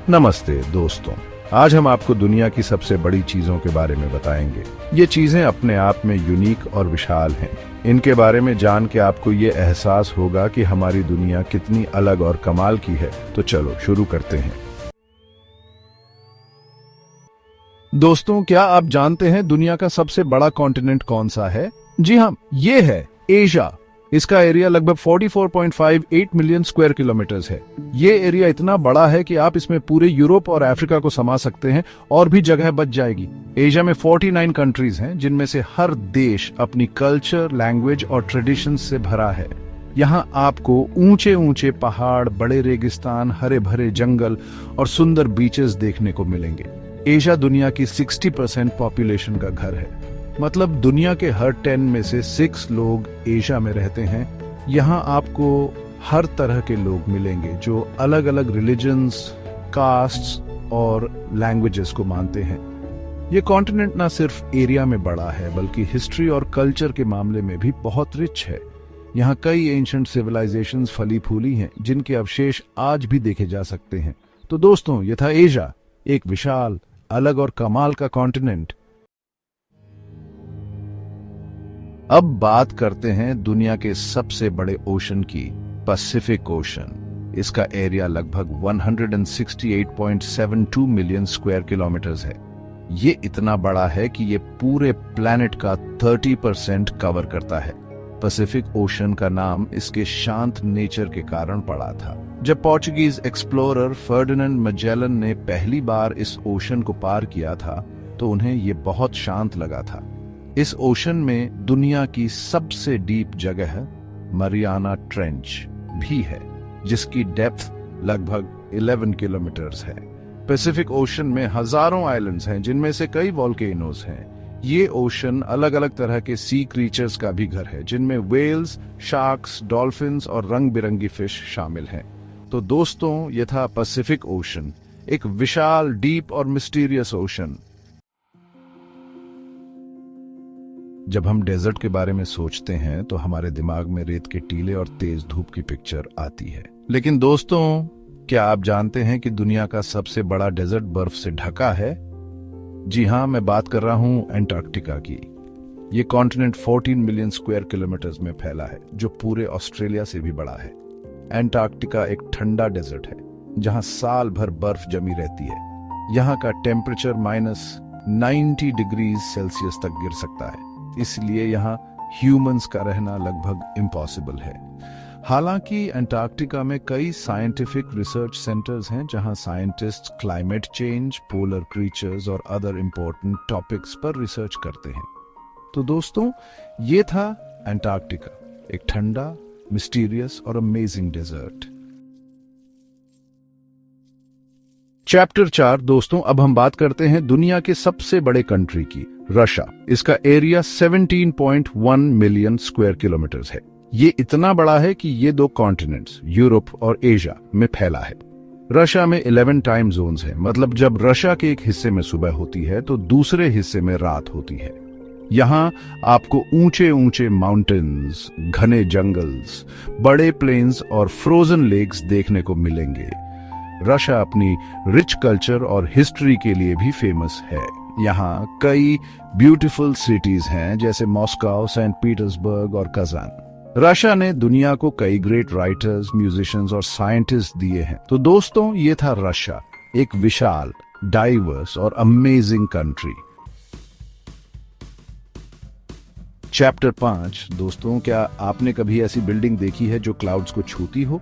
नमस्ते दोस्तों, आज हम आपको दुनिया की सबसे बड़ी चीजों के बारे में बताएंगे। ये चीजें अपने आप में यूनिक और विशाल हैं। इनके बारे में जान के आपको ये एहसास होगा कि हमारी दुनिया कितनी अलग और कमाल की है। तो चलो शुरू करते हैं। दोस्तों, क्या आप जानते हैं दुनिया का सबसे बड़ा कॉन्टिनेंट कौन सा है? जी हाँ, ये है एशिया। इसका एरिया लगभग 44.58 मिलियन स्क्वायर किलोमीटर्स है। ये एरिया इतना बड़ा है कि आप इसमें पूरे यूरोप और अफ्रीका को समा सकते हैं और भी जगह बच जाएगी। एशिया में 49 कंट्रीज हैं, जिनमें से हर देश अपनी कल्चर, लैंग्वेज और ट्रेडिशंस से भरा है। यहाँ आपको ऊंचे ऊंचे पहाड़, बड़े रेगिस्तान, हरे भरे जंगल और सुंदर बीचेस देखने को मिलेंगे। एशिया दुनिया की 60% पॉपुलेशन का घर है। मतलब दुनिया के हर 10 में से 6 लोग एशिया में रहते हैं। यहाँ आपको हर तरह के लोग मिलेंगे जो अलग अलग रिलीजन्स, कास्ट्स और लैंग्वेजेस को मानते हैं। ये कॉन्टिनेंट ना सिर्फ एरिया में बड़ा है, बल्कि हिस्ट्री और कल्चर के मामले में भी बहुत रिच है। यहाँ कई एंशिएंट सिविलाइजेशंस फली फूली हैं, जिनके अवशेष आज भी देखे जा सकते हैं। तो दोस्तों, ये था एशिया, एक विशाल, अलग और कमाल का कॉन्टिनेंट। अब बात करते हैं दुनिया के सबसे बड़े ओशन की, पैसिफिक ओशन। इसका एरिया लगभग 168.72 मिलियन स्क्वायर किलोमीटर्स है। ये इतना बड़ा है कि ये पूरे प्लैनेट का 30% कवर करता है। पैसिफिक ओशन का नाम इसके शांत नेचर के कारण पड़ा था। जब पोर्चुगीज एक्सप्लोरर फर्डिनेंड मैजेलन ने पहली बार इस ओशन को पार किया था, तो उन्हें ये बहुत शांत लगा था। इस ओशन में दुनिया की सबसे डीप जगह मरियाना ट्रेंच भी है, जिसकी डेप्थ लगभग 11 किलोमीटर्स है। पैसिफिक ओशन में हजारों आइलैंड्स हैं, जिनमें से कई वोल्केनोज हैं। ये ओशन अलग अलग तरह के सी क्रीचर्स का भी घर है, जिनमें व्हेल्स, शार्क्स, डॉल्फिन्स और रंग बिरंगी फिश शामिल हैं। तो दोस्तों, ये था पैसिफिक ओशन, एक विशाल, डीप और मिस्टीरियस ओशन। जब हम डेजर्ट के बारे में सोचते हैं तो हमारे दिमाग में रेत के टीले और तेज धूप की पिक्चर आती है। लेकिन दोस्तों, क्या आप जानते हैं कि दुनिया का सबसे बड़ा डेजर्ट बर्फ से ढका है? जी हाँ, मैं बात कर रहा हूँ एंटार्क्टिका की। ये कॉन्टिनेंट 14 मिलियन स्क्वायर किलोमीटर्स में फैला है, जो पूरे ऑस्ट्रेलिया से भी बड़ा है। एंटार्क्टिका एक ठंडा डेजर्ट है, जहाँ साल भर बर्फ जमी रहती है। यहाँ का टेम्परेचर -90 डिग्री सेल्सियस तक गिर सकता है, इसलिए यहाँ ह्यूमंस का रहना लगभग इम्पॉसिबल है। हालांकि एंटार्क्टिका में कई साइंटिफिक रिसर्च सेंटर्स हैं, जहां scientist climate change, polar creatures और अदर इम्पोर्टेंट टॉपिक्स पर रिसर्च करते हैं। तो दोस्तों, ये था एंटार्क्टिका, एक ठंडा, मिस्टीरियस और अमेजिंग डेजर्ट। चैप्टर 4 दोस्तों, अब हम बात करते हैं दुनिया के सबसे बड़े कंट्री की, रशिया। इसका एरिया 17.1 मिलियन स्क्वायर किलोमीटर्स है। ये इतना बड़ा है कि ये 2 कॉन्टिनेंट्स, यूरोप और एशिया में फैला है। रशिया में 11 टाइम जोन्स हैं। मतलब जब रशिया के एक हिस्से में सुबह होती है तो दूसरे हिस्से में रात होती है। यहाँ आपको ऊंचे ऊंचे माउंटेन्स, घने जंगल्स, बड़े प्लेन्स और फ्रोजन लेक्स देखने को मिलेंगे। रशिया अपनी रिच कल्चर और हिस्ट्री के लिए भी फेमस है। यहाँ कई ब्यूटीफुल सिटीज हैं, जैसे मॉस्को, सेंट पीटर्सबर्ग और कजान। रशिया ने दुनिया को कई ग्रेट राइटर्स, म्यूजिशियंस और साइंटिस्ट दिए हैं। तो दोस्तों, ये था रशिया, एक विशाल, डाइवर्स और अमेजिंग कंट्री। चैप्टर 5 दोस्तों, क्या आपने कभी ऐसी बिल्डिंग देखी है जो क्लाउड्स को छूती हो?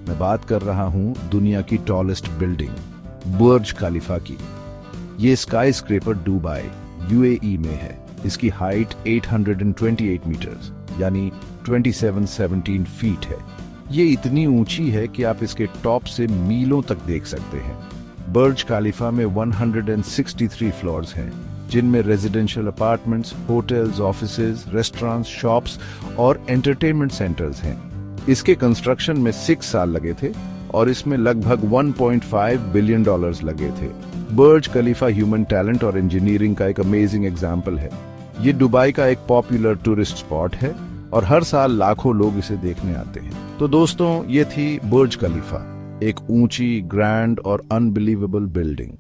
मैं बात कर रहा हूं दुनिया की टॉलेस्ट बिल्डिंग, बुर्ज खलीफा की। ये स्काई स्क्रेपर दुबई, यूएई में है। इसकी हाइट 828 मीटर्स यानी 2717 फीट है। ये इतनी ऊंची है कि आप इसके टॉप से मीलों तक देख सकते हैं। बुर्ज खलीफा में 163 फ्लोर्स हैं, जिनमें residential apartments, hotels, offices, restaurants, shops और एंटरटेनमेंट सेंटर्स हैं। इसके कंस्ट्रक्शन में 6 साल लगे थे और इसमें लगभग $1.5 बिलियन लगे थे। बुर्ज खलीफा ह्यूमन टैलेंट और इंजीनियरिंग का एक अमेजिंग एग्जाम्पल है। ये दुबई का एक पॉपुलर टूरिस्ट स्पॉट है और हर साल लाखों लोग इसे देखने आते हैं। तो दोस्तों, ये थी बुर्ज खलीफा, एक ऊंची, ग्रैंड और अनबिलीवेबल बिल्डिंग।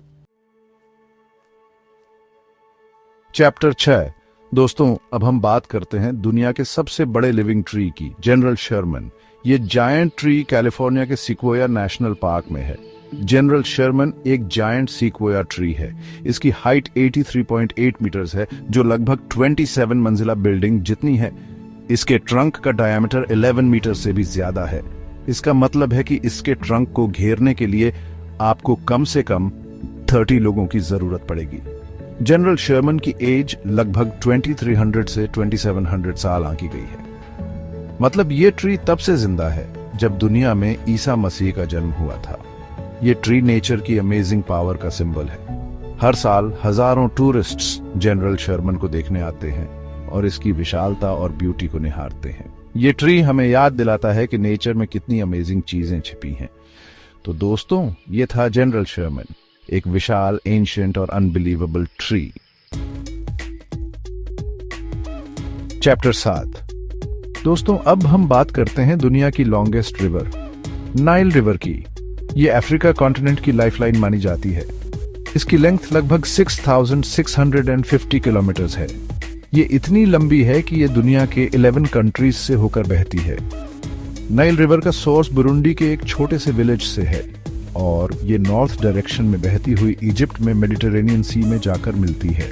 चैप्टर 6। दोस्तों, अब हम बात करते हैं दुनिया के सबसे बड़े लिविंग ट्री की, जनरल शर्मन। ये जायंट ट्री कैलिफोर्निया के सिक्वोया नेशनल पार्क में है। जनरल शर्मन एक जायंट सिक्वोया ट्री है। इसकी हाइट 83.8 मीटर्स है, जो लगभग 27 मंजिला बिल्डिंग जितनी है। इसके ट्रंक का डायमीटर 11 मीटर से भी ज्यादा है। इसका मतलब है कि इसके ट्रंक को घेरने के लिए आपको कम से कम 30 लोगों की जरूरत पड़ेगी। जनरल शर्मन की एज लगभग 2300 से 2700 साल आंकी गई है। मतलब ये ट्री तब से जिंदा है जब दुनिया में ईसा मसीह का जन्म हुआ था। ये ट्री नेचर की अमेजिंग पावर का सिंबल है। हर साल हजारों टूरिस्ट्स जनरल शर्मन को देखने आते हैं और इसकी विशालता और ब्यूटी को निहारते हैं। ये ट्री हमें याद दिलाता है कि नेचर में कितनी अमेजिंग चीजें छिपी हैं। तो दोस्तों, ये था जनरल शर्मन, एक विशाल, एंशिएंट और अनबिलीवेबल ट्री। चैप्टर 7। दोस्तों, अब हम बात करते हैं दुनिया की लॉन्गेस्ट रिवर, नाइल रिवर की। ये अफ्रीका कॉन्टिनेंट की लाइफलाइन मानी जाती है। इसकी लेंथ लगभग 6650 किलोमीटर्स है। ये इतनी लंबी है कि ये दुनिया के 11 कंट्रीज से होकर बहती है। नाइल रिवर का सोर्स बुरुंडी के एक छोटे से विलेज से है और ये नॉर्थ डायरेक्शन में बहती हुई इजिप्ट में मेडिटेरेनियन सी में जाकर मिलती है।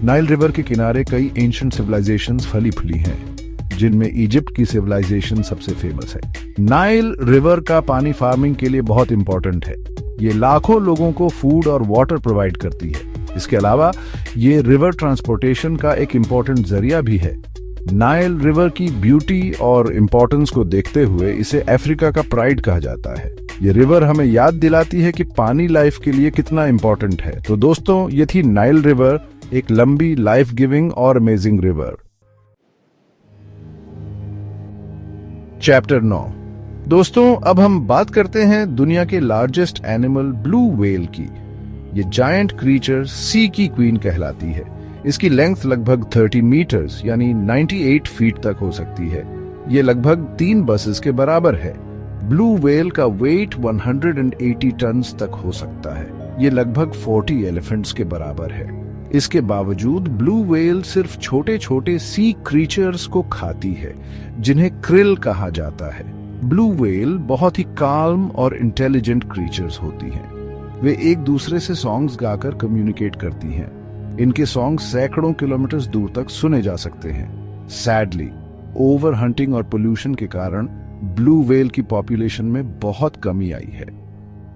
नाइल रिवर के किनारे कई एंशिएंट सिविलाइजेशंस फली फूली हैं, जिनमें इजिप्ट की सिविलाइजेशन सबसे फेमस है। नाइल रिवर का पानी फार्मिंग के लिए बहुत इंपॉर्टेंट है। ये लाखों लोगों को फूड और वाटर प्रोवाइड करती है। इसके अलावा ये रिवर ट्रांसपोर्टेशन का एक इंपॉर्टेंट जरिया भी है। नाइल रिवर की ब्यूटी और इंपॉर्टेंस को देखते हुए इसे अफ्रीका का प्राइड कहा जाता है। ये रिवर हमें याद दिलाती है कि पानी लाइफ के लिए कितना इंपॉर्टेंट है। तो दोस्तों, ये थी नाइल रिवर, एक लंबी, लाइफ गिविंग और अमेजिंग रिवर। चैप्टर 9। दोस्तों, अब हम बात करते हैं दुनिया के लार्जेस्ट एनिमल ब्लू व्हेल की। ये जायंट क्रीचर सी की क्वीन कहलाती है। इसकी लेंथ लगभग 30 मीटर्स यानी 98 फीट तक हो सकती है। ये लगभग 3 बसेस के बराबर है। ब्लू व्हेल का वेट 180 टन तक हो सकता है। ये लगभग 40 एलिफेंट्स के बराबर है। इसके बावजूद ब्लू व्हेल सिर्फ छोटे छोटे सी क्रीचर्स को खाती है, जिन्हें क्रिल कहा जाता है। ब्लू व्हेल बहुत ही काल्म और इंटेलिजेंट क्रीचर्स होती हैं। वे एक दूसरे से सॉन्ग्स गाकर कम्युनिकेट करती हैं। इनके सॉन्ग्स सैकड़ों किलोमीटर दूर तक सुने जा सकते हैं। सैडली, ओवर हंटिंग और पोल्यूशन के कारण ब्लू व्हेल की पॉपुलेशन में बहुत कमी आई है।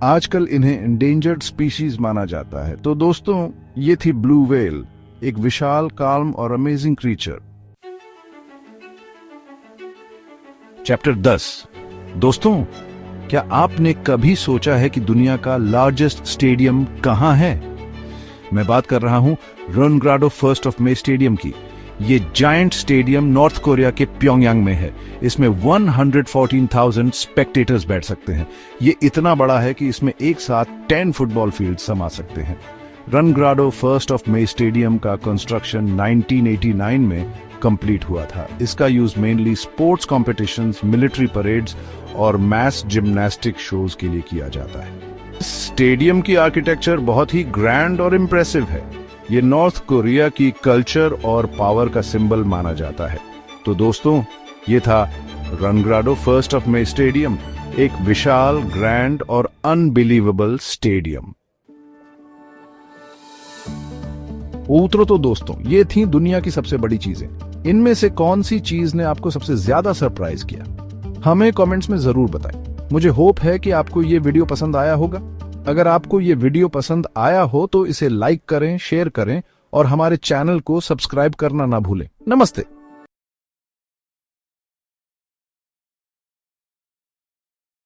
आजकल इन्हें एंडेंजर्ड स्पीशीज माना जाता है। तो दोस्तों, ये थी ब्लू व्हेल, एक विशाल, काल्म और अमेजिंग क्रीचर। चैप्टर 10। दोस्तों, क्या आपने कभी सोचा है कि दुनिया का लार्जेस्ट स्टेडियम कहां है? मैं बात कर रहा हूं रनग्राडो 1 मई स्टेडियम की। ये जायंट स्टेडियम नॉर्थ कोरिया के प्योंगयांग में है। इसमें 114,000 स्पेक्टेटर्स बैठ सकते हैं। ये इतना बड़ा है कि इसमें एक साथ 10 फुटबॉल फील्ड समा सकते हैं। रनग्राडो 1 मई स्टेडियम का कंस्ट्रक्शन 1989 में कंप्लीट हुआ था। इसका use mainly sports competitions, military parades और मैस जिम्नास्टिक शोज के लिए किया जाता है। स्टेडियम की आर्किटेक्चर बहुत ही ग्रैंड और इम्प्रेसिव है। ये नॉर्थ कोरिया की कल्चर और पावर का सिंबल माना जाता है। तो दोस्तों, ये था रनग्राडो 1 मई स्टेडियम, एक विशाल, ग्रैंड और अनबिलीवेबल स्टेडियम। उतरो तो दोस्तों, ये थी दुनिया की सबसे बड़ी चीजें। इनमें से कौन सी चीज ने आपको सबसे ज्यादा सरप्राइज किया? हमें कमेंट्स में जरूर बताएं। मुझे होप है कि आपको ये वीडियो पसंद आया होगा। अगर आपको ये वीडियो पसंद आया हो तो इसे लाइक करें, शेयर करें और हमारे चैनल को सब्सक्राइब करना ना भूलें। नमस्ते।